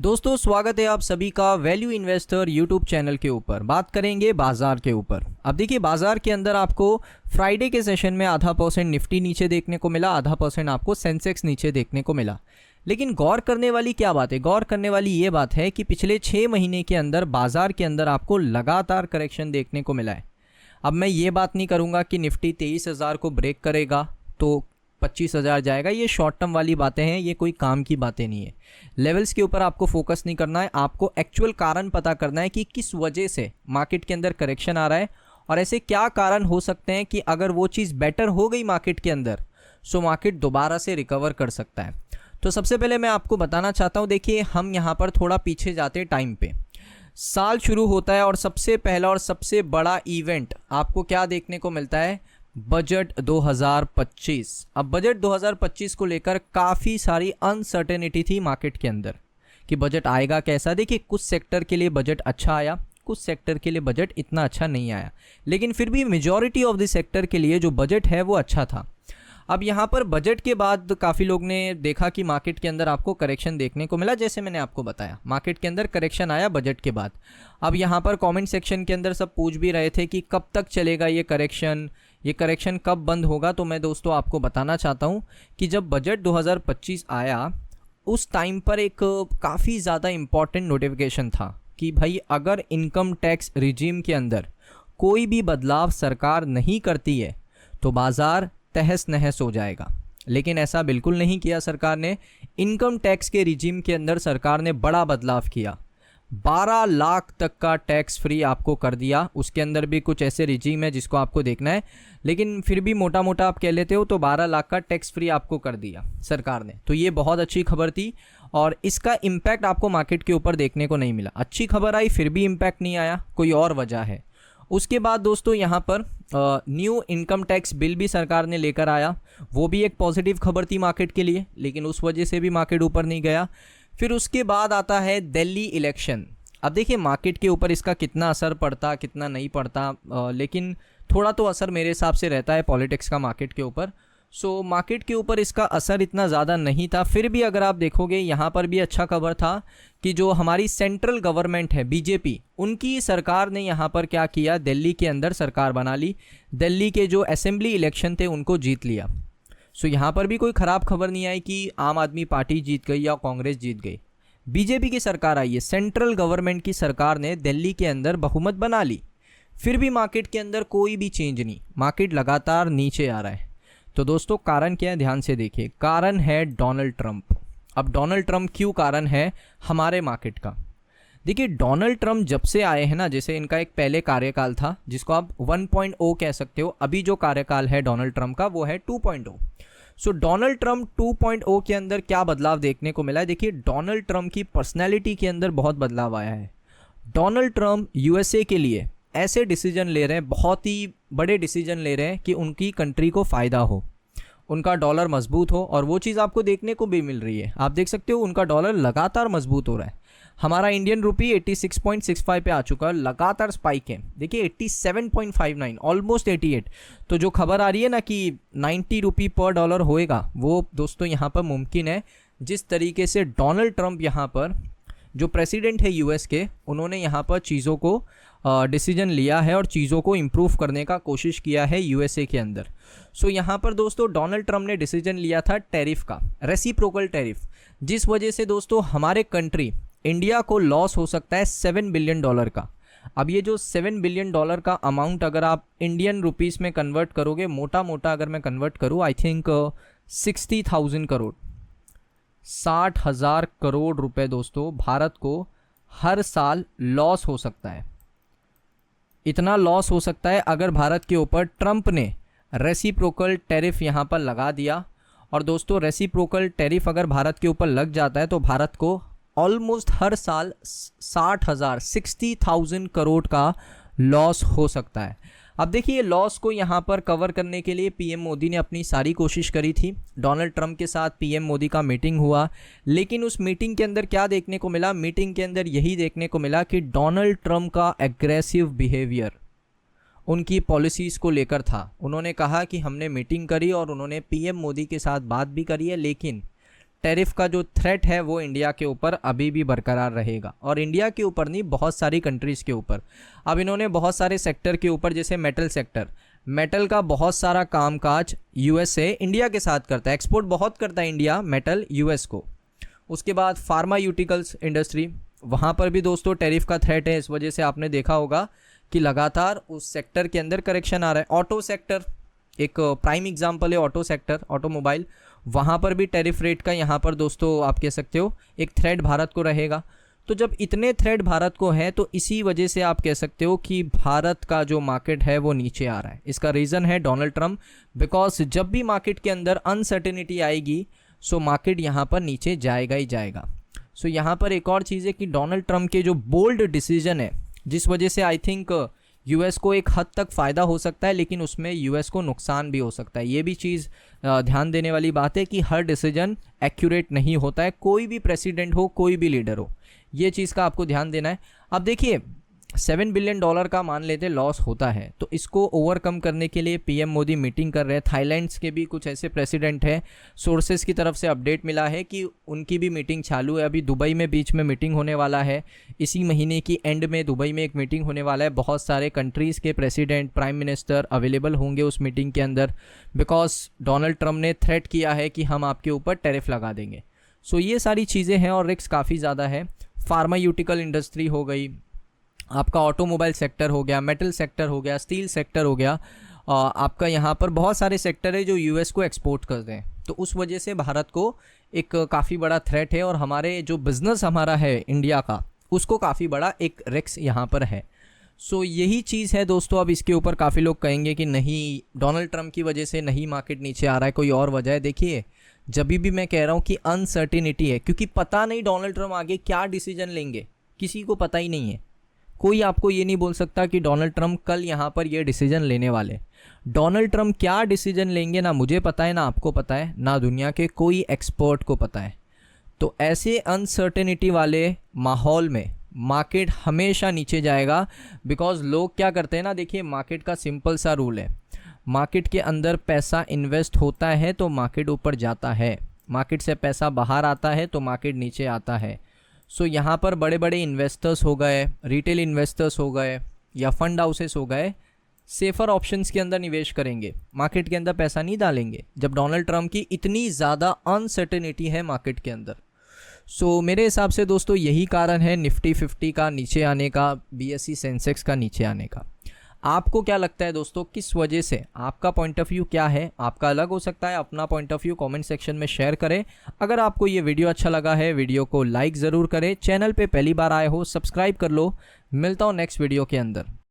दोस्तों स्वागत है आप सभी का वैल्यू इन्वेस्टर यूट्यूब चैनल के ऊपर। बात करेंगे बाजार के ऊपर। अब देखिए बाजार के अंदर आपको फ्राइडे के सेशन में 0.5% निफ्टी नीचे देखने को मिला, 0.5% आपको सेंसेक्स नीचे देखने को मिला। लेकिन गौर करने वाली क्या बात है? गौर करने वाली ये बात है कि पिछले 6 महीने के अंदर बाजार के अंदर आपको लगातार करेक्शन देखने को मिला है। अब मैं ये बात नहीं करूँगा कि निफ्टी 23,000 को ब्रेक करेगा तो 25,000 जाएगा। ये शॉर्ट टर्म वाली बातें हैं, ये कोई काम की बातें नहीं है। लेवल्स के ऊपर आपको फोकस नहीं करना है, आपको एक्चुअल कारण पता करना है कि किस वजह से मार्केट के अंदर करेक्शन आ रहा है और ऐसे क्या कारण हो सकते हैं कि अगर वो चीज़ बेटर हो गई मार्केट के अंदर सो मार्केट दोबारा से रिकवर कर सकता है। तो सबसे पहले मैं आपको बताना चाहता हूँ, देखिए हम यहाँ पर थोड़ा पीछे जाते टाइम पे। साल शुरू होता है और सबसे पहला और सबसे बड़ा इवेंट आपको क्या देखने को मिलता है? बजट 2025। अब बजट 2025 को लेकर काफ़ी सारी अनसर्टेनिटी थी मार्केट के अंदर कि बजट आएगा कैसा। देखिए कुछ सेक्टर के लिए बजट अच्छा आया, कुछ सेक्टर के लिए बजट इतना अच्छा नहीं आया, लेकिन फिर भी मेजॉरिटी ऑफ द सेक्टर के लिए जो बजट है वो अच्छा था। अब यहाँ पर बजट के बाद काफ़ी लोग ने देखा कि मार्केट के अंदर आपको करेक्शन देखने को मिला। जैसे मैंने आपको बताया मार्केट के अंदर करेक्शन आया बजट के बाद। अब यहाँ पर कमेंट सेक्शन के अंदर सब पूछ भी रहे थे कि कब तक चलेगा ये करेक्शन कब बंद होगा। तो मैं दोस्तों आपको बताना चाहता हूँ कि जब बजट 2025 आया उस टाइम पर एक काफ़ी ज़्यादा इम्पॉर्टेंट नोटिफिकेशन था कि भाई अगर इनकम टैक्स रिजीम के अंदर कोई भी बदलाव सरकार नहीं करती है तो बाज़ार तहस नहस हो जाएगा। लेकिन ऐसा बिल्कुल नहीं किया सरकार ने। इनकम टैक्स के रिजीम के अंदर सरकार ने बड़ा बदलाव किया, 12 लाख तक का टैक्स फ्री आपको कर दिया। उसके अंदर भी कुछ ऐसे रिजीम है जिसको आपको देखना है, लेकिन फिर भी मोटा मोटा आप कह लेते हो तो 12 लाख का टैक्स फ्री आपको कर दिया सरकार ने। तो ये बहुत अच्छी खबर थी और इसका इम्पैक्ट आपको मार्केट के ऊपर देखने को नहीं मिला। अच्छी खबर आई फिर भी इम्पैक्ट नहीं आया, कोई और वजह है। उसके बाद दोस्तों यहाँ पर न्यू इनकम टैक्स बिल भी सरकार ने लेकर आया, वो भी एक पॉजिटिव खबर थी मार्केट के लिए, लेकिन उस वजह से भी मार्केट ऊपर नहीं गया। फिर उसके बाद आता है दिल्ली इलेक्शन। अब देखिए मार्केट के ऊपर इसका कितना असर पड़ता कितना नहीं पड़ता, लेकिन थोड़ा तो असर मेरे हिसाब से रहता है पॉलिटिक्स का मार्केट के ऊपर। सो मार्केट के ऊपर इसका असर इतना ज़्यादा नहीं था। फिर भी अगर आप देखोगे यहाँ पर भी अच्छा खबर था कि जो हमारी सेंट्रल गवर्नमेंट है बीजेपी, उनकी सरकार ने यहाँ पर क्या किया, दिल्ली के अंदर सरकार बना ली। दिल्ली के जो असेंबली इलेक्शन थे उनको जीत लिया। सो यहाँ पर भी कोई ख़राब खबर नहीं आई कि आम आदमी पार्टी जीत गई या कांग्रेस जीत गई। बीजेपी की सरकार आई है, सेंट्रल गवर्नमेंट की सरकार ने दिल्ली के अंदर बहुमत बना ली। फिर भी मार्केट के अंदर कोई भी चेंज नहीं, मार्केट लगातार नीचे आ रहा है। तो दोस्तों कारण क्या है, ध्यान से देखिए। कारण है डोनाल्ड ट्रंप। अब डोनाल्ड ट्रंप क्यों कारण है हमारे मार्केट का? देखिए डोनाल्ड ट्रंप जब से आए हैं ना, जैसे इनका एक पहले कार्यकाल था जिसको आप 1.0 कह सकते हो, अभी जो कार्यकाल है डोनाल्ड ट्रंप का वो है 2.0। सो डोनाल्ड ट्रंप 2.0 के अंदर क्या बदलाव देखने को मिला है? देखिए डोनाल्ड ट्रंप की पर्सनैलिटी के अंदर बहुत बदलाव आया है। डोनाल्ड ट्रंप यूएसए के लिए ऐसे डिसीजन ले रहे हैं, बहुत ही बड़े डिसीजन ले रहे हैं कि उनकी कंट्री को फ़ायदा हो, उनका डॉलर मजबूत हो, और वो चीज़ आपको देखने को भी मिल रही है। आप देख सकते हो उनका डॉलर लगातार मजबूत हो रहा है। हमारा इंडियन रुपी 86.65 पे आ चुका है, लगातार स्पाइक है। देखिए 87.59, ऑलमोस्ट 88। तो जो खबर आ रही है ना कि 90 रुपी पर डॉलर होएगा, वो दोस्तों यहाँ पर मुमकिन है। जिस तरीके से डोनाल्ड ट्रंप यहाँ पर जो प्रेसिडेंट है यूएस के, उन्होंने यहाँ पर चीज़ों को डिसीजन लिया है और चीज़ों को इम्प्रूव करने का कोशिश किया है यूएसए के अंदर। सो यहाँ पर दोस्तों डोनाल्ड ट्रंप ने डिसीजन लिया था टैरिफ का, रेसिप्रोकल टैरिफ, जिस वजह से दोस्तों हमारे कंट्री इंडिया को लॉस हो सकता है $7 बिलियन का। अब ये जो $7 बिलियन का अमाउंट अगर आप इंडियन रुपीज़ में कन्वर्ट करोगे, मोटा मोटा अगर मैं कन्वर्ट करूँ, आई थिंक 60,000 करोड़, 60,000 करोड़ रुपए दोस्तों भारत को हर साल लॉस हो सकता है। इतना लॉस हो सकता है अगर भारत के ऊपर ट्रंप ने रेसिप्रोकल टैरिफ यहाँ पर लगा दिया। और दोस्तों रेसिप्रोकल टैरिफ अगर भारत के ऊपर लग जाता है तो भारत को ऑलमोस्ट हर साल 60,000 करोड़ का लॉस हो सकता है। अब देखिए लॉस को यहाँ पर कवर करने के लिए पीएम मोदी ने अपनी सारी कोशिश करी थी। डोनाल्ड ट्रंप के साथ पीएम मोदी का मीटिंग हुआ, लेकिन उस मीटिंग के अंदर क्या देखने को मिला? मीटिंग के अंदर यही देखने को मिला कि डोनाल्ड ट्रंप का एग्रेसिव बिहेवियर उनकी पॉलिसीज़ को लेकर था। उन्होंने कहा कि हमने मीटिंग करी और उन्होंने पीएम मोदी के साथ बात भी करी है, लेकिन टैरिफ का जो थ्रेट है वो इंडिया के ऊपर अभी भी बरकरार रहेगा, और इंडिया के ऊपर नहीं, बहुत सारी कंट्रीज़ के ऊपर। अब इन्होंने बहुत सारे सेक्टर के ऊपर, जैसे मेटल सेक्टर, मेटल का बहुत सारा कामकाज यूएसए इंडिया के साथ करता है, एक्सपोर्ट बहुत करता है इंडिया मेटल यूएस को। उसके बाद फार्मास्यूटिकल्स इंडस्ट्री, वहाँ पर भी दोस्तों टैरिफ का थ्रेट है, इस वजह से आपने देखा होगा कि लगातार उस सेक्टर के अंदर करेक्शन आ रहा है। ऑटो सेक्टर एक प्राइम एग्जांपल है, ऑटो सेक्टर, ऑटोमोबाइल, वहाँ पर भी टैरिफ रेट का यहाँ पर दोस्तों आप कह सकते हो एक थ्रेट भारत को रहेगा। तो जब इतने थ्रेट भारत को है तो इसी वजह से आप कह सकते हो कि भारत का जो मार्केट है वो नीचे आ रहा है। इसका रीज़न है डोनाल्ड ट्रम्प, बिकॉज जब भी मार्केट के अंदर अनसर्टेनिटी आएगी सो मार्केट यहाँ पर नीचे जाएगा ही जाएगा। सो यहाँ पर एक और चीज़ है कि डोनाल्ड ट्रम्प के जो बोल्ड डिसीजन है, जिस वजह से आई थिंक यूएस को एक हद तक फ़ायदा हो सकता है, लेकिन उसमें यूएस को नुकसान भी हो सकता है। ये भी चीज़ ध्यान देने वाली बात है कि हर डिसीजन एक्यूरेट नहीं होता है, कोई भी प्रेसिडेंट हो, कोई भी लीडर हो, ये चीज़ का आपको ध्यान देना है। अब देखिए $7 बिलियन का मान लेते लॉस होता है, तो इसको ओवरकम करने के लिए पीएम मोदी मीटिंग कर रहे हैं। थाईलैंड के भी कुछ ऐसे प्रेसिडेंट हैं, सोर्सेज की तरफ से अपडेट मिला है कि उनकी भी मीटिंग चालू है। अभी दुबई में बीच में मीटिंग होने वाला है, इसी महीने की एंड में दुबई में एक मीटिंग होने वाला है। बहुत सारे कंट्रीज़ के प्रेसिडेंट, प्राइम मिनिस्टर अवेलेबल होंगे उस मीटिंग के अंदर, बिकॉज डोनाल्ड ट्रम्प ने थ्रेट किया है कि हम आपके ऊपर टैरिफ लगा देंगे। सो ये सारी चीज़ें हैं और रिस्क काफ़ी ज़्यादा है। फार्मास्यूटिकल इंडस्ट्री हो गई, आपका ऑटोमोबाइल सेक्टर हो गया, मेटल सेक्टर हो गया, स्टील सेक्टर हो गया, आपका यहाँ पर बहुत सारे सेक्टर है जो यूएस को एक्सपोर्ट करते हैं। तो उस वजह से भारत को एक काफ़ी बड़ा थ्रेट है, और हमारे जो बिज़नेस हमारा है इंडिया का, उसको काफ़ी बड़ा एक रिस्क यहाँ पर है। सो यही चीज़ है दोस्तों। अब इसके ऊपर काफ़ी लोग कहेंगे कि नहीं, डोनाल्ड ट्रम्प की वजह से नहीं मार्केट नीचे आ रहा है, कोई और वजह है। देखिए, जब भी मैं कह रहा हूँ कि अनसर्टिनिटी है, क्योंकि पता नहीं डोनाल्ड ट्रम्प आगे क्या डिसीजन लेंगे, किसी को पता ही नहीं है। कोई आपको ये नहीं बोल सकता कि डोनाल्ड ट्रम्प कल यहाँ पर ये डिसीजन लेने वाले। डोनाल्ड ट्रम्प क्या डिसीजन लेंगे ना मुझे पता है, ना आपको पता है, ना दुनिया के कोई एक्सपर्ट को पता है। तो ऐसे अनसर्टेनिटी वाले माहौल में मार्केट हमेशा नीचे जाएगा, बिकॉज लोग क्या करते हैं ना, देखिए मार्केट का सिंपल सा रूल है, मार्केट के अंदर पैसा इन्वेस्ट होता है तो मार्केट ऊपर जाता है, मार्केट से पैसा बाहर आता है तो मार्केट नीचे आता है। सो यहाँ पर बड़े बड़े इन्वेस्टर्स हो गए, रिटेल इन्वेस्टर्स हो गए, या फंड हाउसेस हो गए, सेफर ऑप्शंस के अंदर निवेश करेंगे, मार्केट के अंदर पैसा नहीं डालेंगे जब डोनाल्ड ट्रम्प की इतनी ज़्यादा अनसर्टेनिटी है मार्केट के अंदर। सो मेरे हिसाब से दोस्तों यही कारण है निफ्टी 50 का नीचे आने का, बीएसई सेंसेक्स का नीचे आने का। आपको क्या लगता है दोस्तों, किस वजह से? आपका पॉइंट ऑफ व्यू क्या है? आपका अलग हो सकता है, अपना point of view comment section में शेयर करें। अगर आपको ये वीडियो अच्छा लगा है, वीडियो को लाइक ज़रूर करें, चैनल पे पहली बार आए हो सब्सक्राइब कर लो। मिलता हूँ नेक्स्ट वीडियो के अंदर।